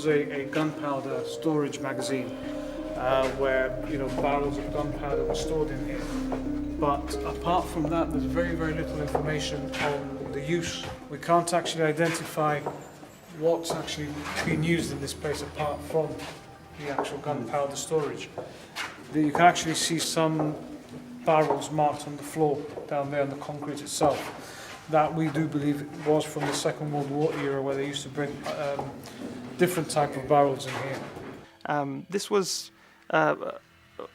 was a gunpowder storage magazine where barrels of gunpowder were stored in here. But apart from that, there's very, very little information on the use. We can't actually identify what's actually being used in this place apart from the actual gunpowder storage. You can actually see some barrels marked on the floor down there on the concrete itself. That we do believe was from the Second World War era, where they used to bring different type of barrels in here. This was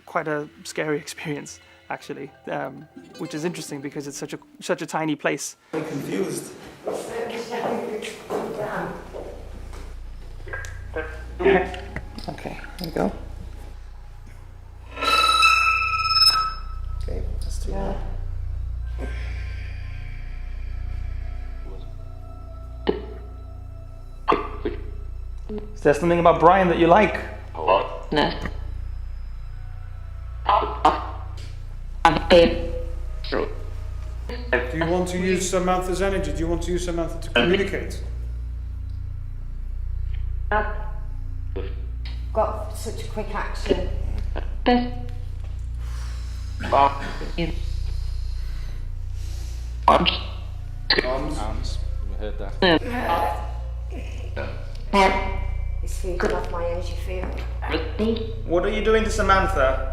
quite a scary experience, actually, which is interesting because it's such a tiny place. I'm confused. Okay, there we go. Okay, that's too loud. Is there something about Brian that you like? No. Do you want to use Samantha's energy? Do you want to use Samantha to communicate? Got such a quick action. Arms. We heard that. It's feeding off my energy field. What are you doing to Samantha?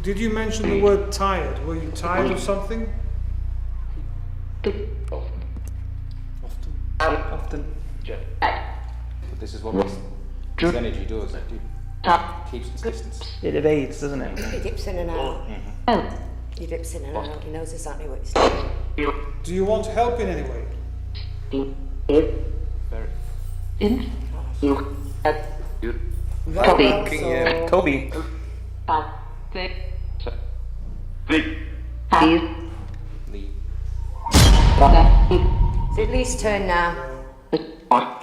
Did you mention the word tired? Were you tired of something? Often. But this is what this energy does. It keeps its distance. It evades, doesn't it? He dips in and out. He dips in and out. He knows exactly what he's doing. Do you want help in any way? Very. Kobe. Lee. Is it Lee's turn now?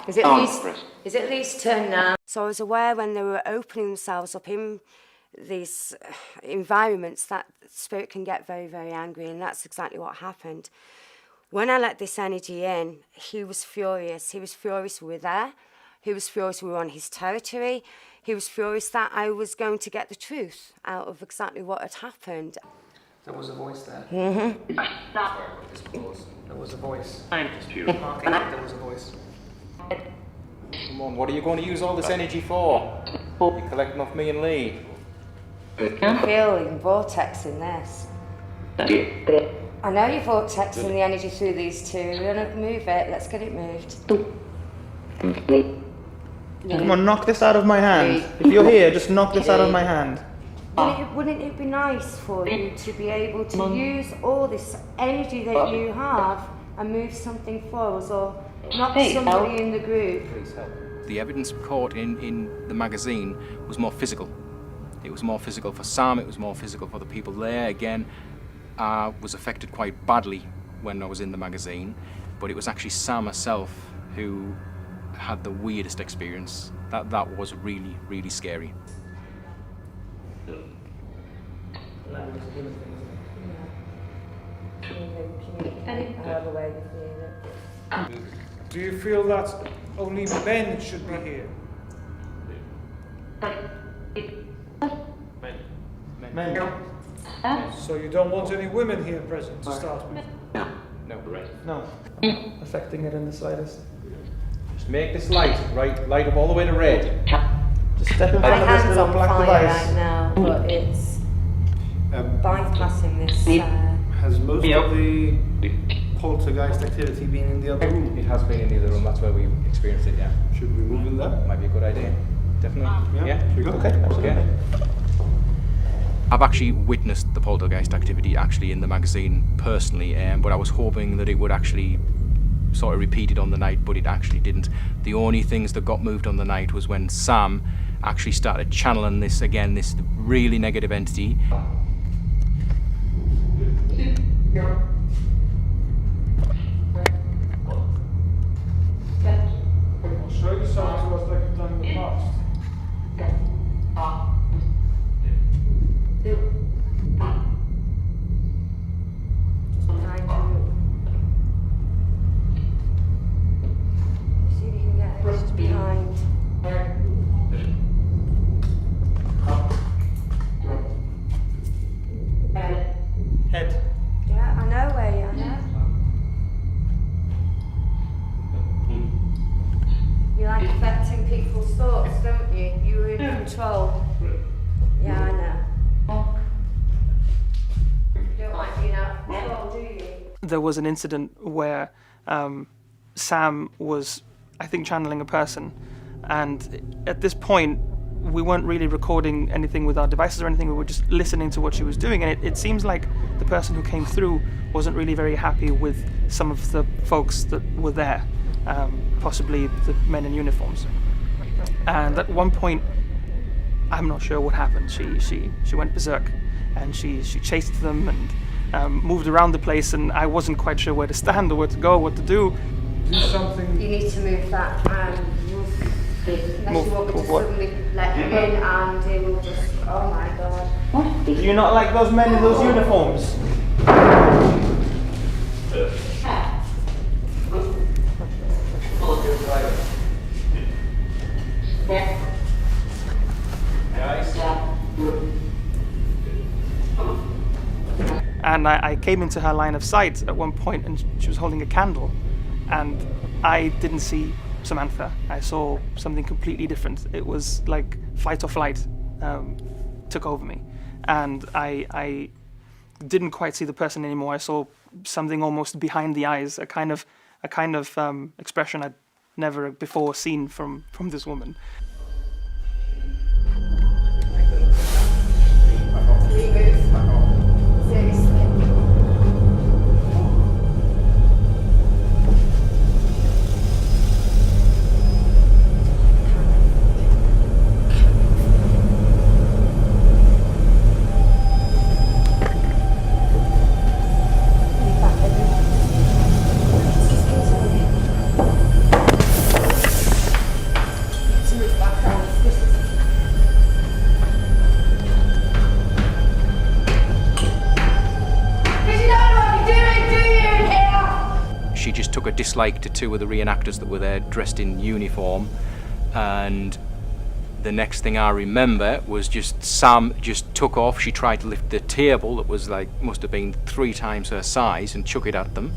Is it Lee's turn now? So I was aware when they were opening themselves up in these environments that spirit can get very, very angry, and that's exactly what happened. When I let this energy in, he was furious. He was furious we were there. He was furious we were on his territory. He was furious that I was going to get the truth out of exactly what had happened. There was a voice there. Mm-hmm. There was a voice. There was a voice. Come on, what are you going to use all this energy for? You're collecting off me and Lee. I'm feeling vortex in this. I know you're vortexing the energy through these two. We're going to move it. Let's get it moved. Come on, knock this out of my hand. If you're here, just knock this out of my hand. Wouldn't it be nice for you to be able to use all this energy that you have and move something forwards, or knock somebody in the group? Please help. The evidence caught in the magazine was more physical. It was more physical for Sam, it was more physical for the people there. Again, I was affected quite badly when I was in the magazine, but it was actually Sam herself who had the weirdest experience. That was really, really scary. Do you feel that only men should be here? Men. So you don't want any women here present to start with? No. No. Affecting it in the slightest. Just make this light up all the way to red. Just step in My front of this hand's little on black fire device. right now, but it's bypassing this. Has most of the poltergeist activity been in the other room? It has been in the other room, that's where we experienced it, yeah. Should we move in there? Might be a good idea. Definitely. Yeah. Should we go? Okay, absolutely. Yeah. I've actually witnessed the poltergeist activity actually in the magazine personally, but I was hoping that it would actually sort of repeat it on the night, but it actually didn't. The only things that got moved on the night was when Sam actually started channeling this really negative entity. I'll show you some to us like you've done in the past. control. Yeah, I know. You don't like being out of control, do you? There was an incident where Sam was, I think, channeling a person, and at this point we weren't really recording anything with our devices or anything. We were just listening to what she was doing, and it seems like the person who came through wasn't really very happy with some of the folks that were there, possibly the men in uniforms. And at one point, I'm not sure what happened. She went berserk, and she chased them and moved around the place, and I wasn't quite sure where to stand or where to go, what to do. Do something. You need to move that and move. Unless you want me to what? suddenly let him in and he will just, oh my god. What? Do you not like those men in those uniforms? And I came into her line of sight at one point, and she was holding a candle, and I didn't see Samantha. I saw something completely different. It was like fight or flight took over me, and I didn't quite see the person anymore. I saw something almost behind the eyes, a kind of expression I'd never before seen from this woman. She just took a dislike to two of the reenactors that were there dressed in uniform, and the next thing I remember was just Sam just took off. She tried to lift the table that was like, must have been 3 times her size, and chuck it at them.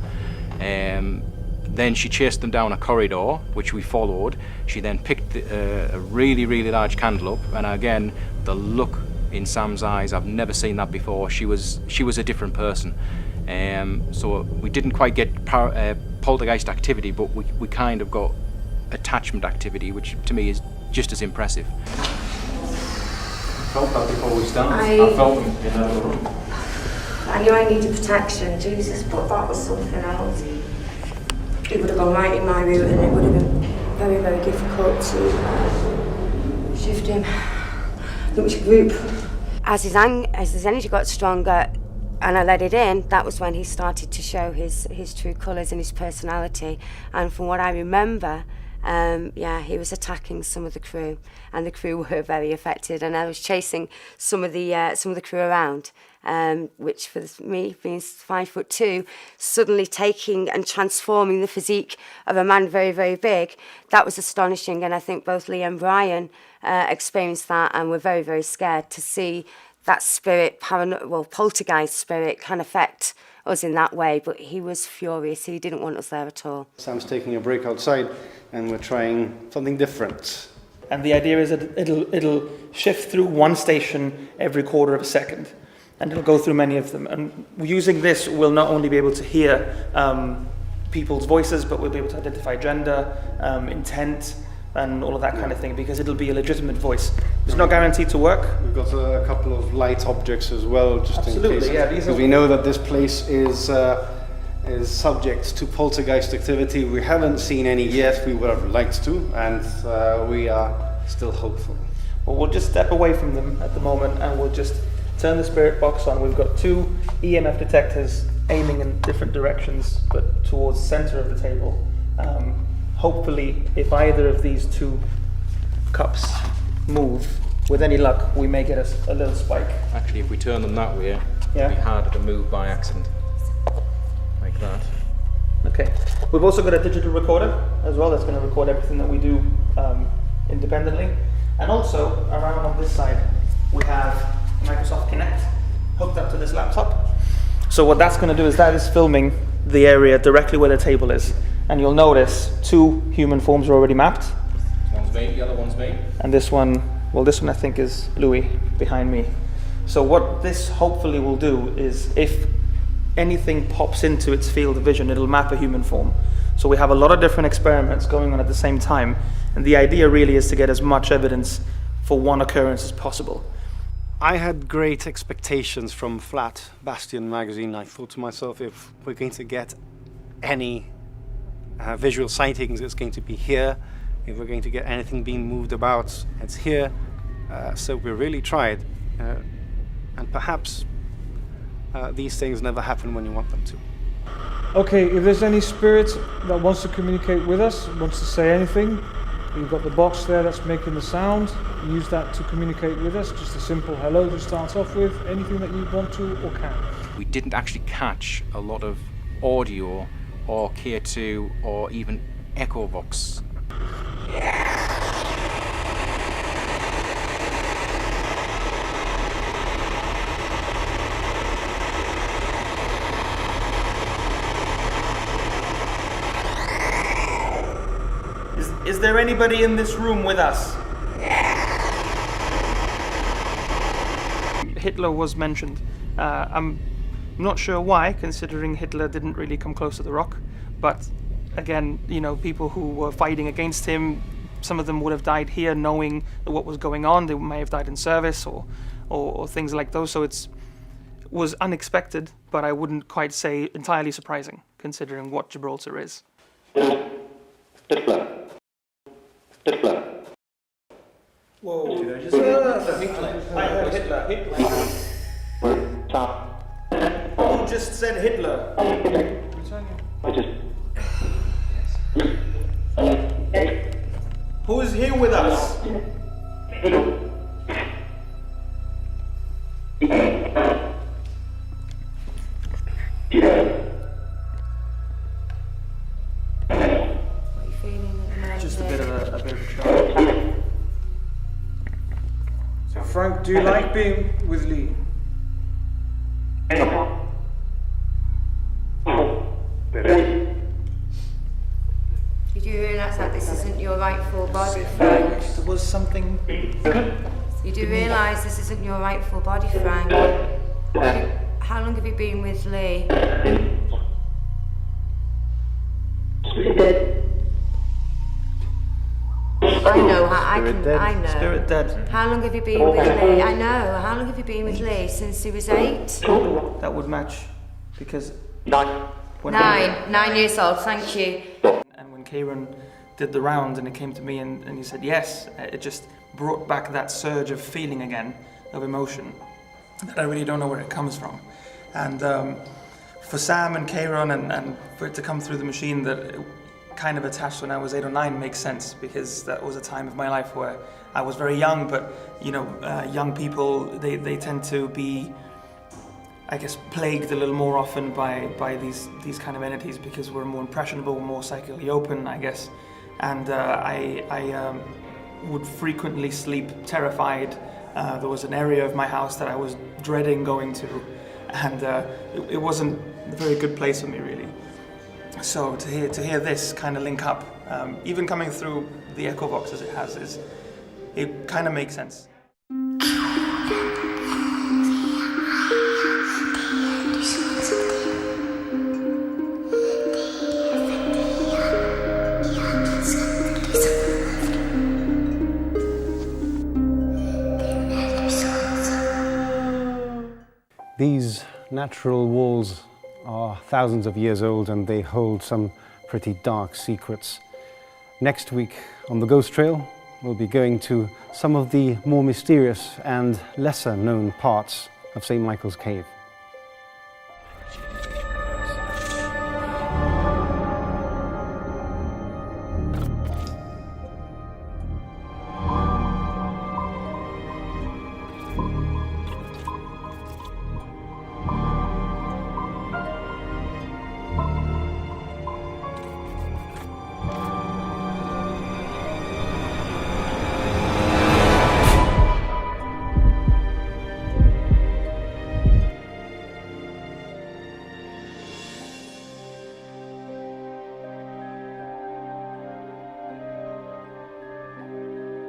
Then she chased them down a corridor, which we followed. She then picked a really, really large candle up, and again, the look in Sam's eyes, I've never seen that before. She was a different person. So we didn't quite get poltergeist activity, but we kind of got attachment activity, which to me is just as impressive. I felt that before we started. I felt them in another room. I knew I needed protection, Jesus, but that was something else. It would have gone right in my route, and it would have been very, very difficult to shift him. There was a group. As his energy got stronger, and I let it in, that was when he started to show his true colours and his personality. And from what I remember, he was attacking some of the crew, and the crew were very affected. And I was chasing some of the crew around, which for me, being 5'2", suddenly taking and transforming the physique of a man very, very big, that was astonishing. And I think both Lee and Brian experienced that, and were very, very scared to see that spirit, poltergeist spirit, can affect us in that way. But he was furious. He didn't want us there at all. Sam's taking a break outside, and we're trying something different. And the idea is that it'll shift through one station every quarter of a second, and it'll go through many of them. And using this, we'll not only be able to hear people's voices, but we'll be able to identify gender, intent, and all of that kind of thing, because it'll be a legitimate voice. It's not guaranteed to work. We've got a couple of light objects as well, just Absolutely, in case. yeah, Because we know that this place is subject to poltergeist activity. We haven't seen any yet. We would have liked to, and we are still hopeful. Well, we'll just step away from them at the moment, and we'll just turn the spirit box on. We've got 2 EMF detectors aiming in different directions, but towards the center of the table. Hopefully, if either of these 2 cups move, with any luck, we may get a little spike. Actually, if we turn them that way, it'll be harder to move by accident. Like that. Okay. We've also got a digital recorder as well that's going to record everything that we do independently. And also, around on this side, we have Microsoft Kinect hooked up to this laptop. So what that's going to do is that is filming the area directly where the table is. And you'll notice 2 human forms are already mapped. One's me, the other one's me. And this one Well, this one I think is Louis behind me. So what this hopefully will do is, if anything pops into its field of vision, it'll map a human form. So we have a lot of different experiments going on at the same time, and the idea really is to get as much evidence for one occurrence as possible. I had great expectations from Flat Bastion magazine. I thought to myself, if we're going to get any visual sightings, it's going to be here. If we're going to get anything being moved about, it's here. So we really tried. And perhaps these things never happen when you want them to. Okay, if there's any spirit that wants to communicate with us, wants to say anything, you've got the box there that's making the sound. Use that to communicate with us. Just a simple hello to start off with. Anything that you want to or can. We didn't actually catch a lot of audio or K2 or even echo vox. Is there anybody in this room with us? Hitler was mentioned. I'm not sure why, considering Hitler didn't really come close to the rock. But again, you know, people who were fighting against him, some of them would have died here knowing what was going on. They may have died in service or things like those. So it was unexpected, but I wouldn't quite say entirely surprising, considering what Gibraltar is. Hitler. Whoa. Did I just Hitler? I heard Hitler. Who just said Hitler? Who is here with us? Just a bit of a shock. So Frank, do you like being with Lee? You do realise that this isn't your rightful body, Frank? There was something. You do realise this isn't your rightful body, Frank? How long have you been with Lee? I know. Spirit dead. How long have you been with Lee? I know. How long have you been with Lee? Since he was 8? That would match, because 9 years old, thank you. And when Kieran did the round and it came to me and he said yes, it just brought back that surge of feeling again, of emotion, that I really don't know where it comes from. And for Sam and Kieran and for it to come through the machine that it kind of attached when I was 8 or 9 makes sense, because that was a time of my life where I was very young, but you know, young people, they tend to be, I guess, plagued a little more often by these kind of entities, because we're more impressionable, more psychically open, I guess. And I would frequently sleep terrified. There was an area of my house that I was dreading going to, and it wasn't a very good place for me, really. So to hear this kind of link up, even coming through the echo box as it has, it kind of makes sense. These natural walls are thousands of years old and they hold some pretty dark secrets. Next week on the Ghost Trail, we'll be going to some of the more mysterious and lesser known parts of St. Michael's Cave.